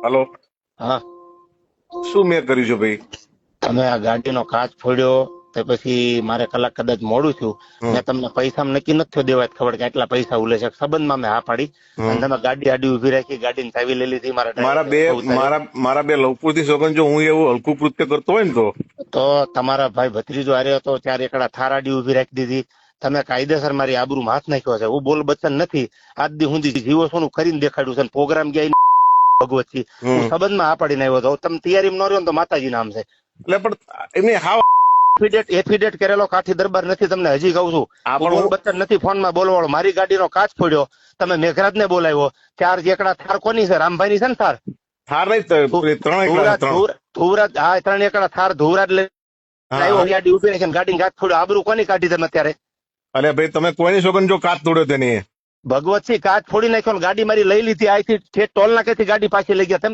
Hello, હા, શું મેં કર્યું છે ભાઈ? તમે આ ગાડીનો કાચ ફોડ્યો તો પછી મારે કલાક કદાચ મોડું થયું. હમ, મેં તમને પૈસા નક્કી નથી થયો દેવા ખબર કે આટલા પૈસા ઉલે છે સંબંધમાં મેં હા પાડી અને હમ. તમે ગાડી આડી ઉભી રાખી ગાડીની ચાવી લઈ લીધી મારા મારા બે ડ્રાઈવર ઉતાર્યો. મારા બે લવકુરથી સોગન જો હું એવું હલકું કૃત્ય કરતો હોય ને તો તમારા ભાઈ ભત્રીજો હાર્યો હતો ત્યારે એકડા થાર આડી ઉભી રાખી દીધી. તમે કાયદેસર મારી આબરૂમાં હાથ નાખ્યો છે. હું બોલ બચ્ચન નથી. આજ દી સુધી જીવો સોનું કરીને દેખાડ્યું છે. પ્રોગ્રામ ગયા ભગવતથી હું હમ. સંબંધમાં હા પાડીને આવ્યો હતો. તમે તૈયારી ન રહ્યો ને તો માતાજી નામ છે. એટલે પણ એમની હાવ એફિડેટ કરેલો કાઠી દરબાર નથી. તમને હજી કહું છું આ હું પણ બોલ હું બચ્ચન નથી. ફોનમાં બોલવાળો. મારી ગાડીનો કાચ ફોડ્યો. તમે મેઘરાજ ને બોલાવ્યો. ચાર એકડા થાર કોની છે? રામભાઈ ની છે ને થાર? થાર નહીં ત્રણ એકલા છે, ત્રણ. ધુવરાજ હા 3 એકડા થાર ધુવરાજ લઈને હા, આવ્યો. હા. ગાડી ઉભી રાખીને ગાડી કાચ ફોડ્યો. આબરૂ કોની કાઢી તમે અત્યારે? અરે ભાઈ તમે કોઈની સોગન જો કાચ તોડ્યો તેની ભગવતસિંહ કાચ ફોડી નાખ્યો ને ગાડી મારી લઈ લીધી. અહીંથી ટોલ નાકેથી ગાડી પાછી લઈ ગયા. તેમ